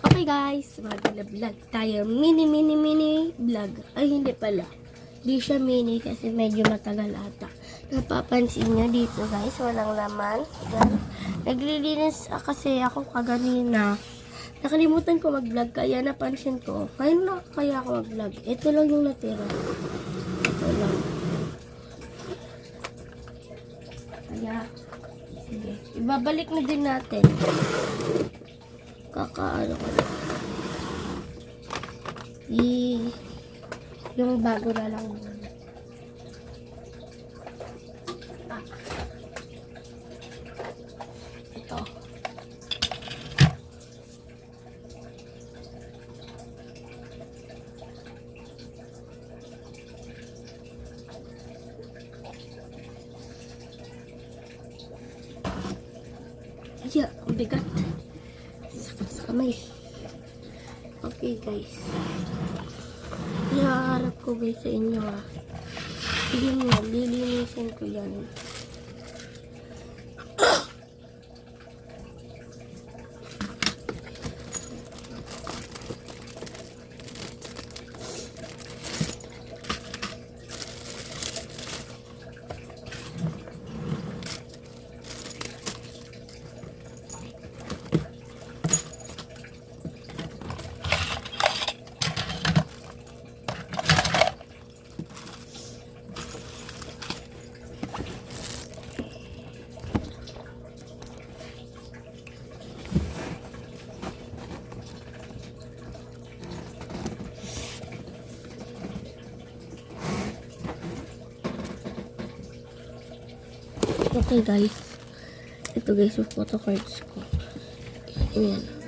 Okay guys, mag-vlog tayo. Mini vlog. Ay, hindi pala. Di siya mini kasi medyo matagal ata. Napapansin nyo dito guys, walang laman. Yan. Naglilinis kasi ako kaganina. Nakalimutan ko mag-vlog kaya napansin ko. Ngayon na kaya ako mag-vlog. Ito lang yung natira. Ito lang. Kaya, sige. Ibabalik na din natin. Kakaano ko na. Yung bago na lang muna. Ito. Ay, ang bigat. Sakit sa kamay. Okay guys. Ihaharap ko guys sa inyo ha. Hindi mo, lilinisin ko yan. Okay guys, ito guys yung photo cards ko. Ayan.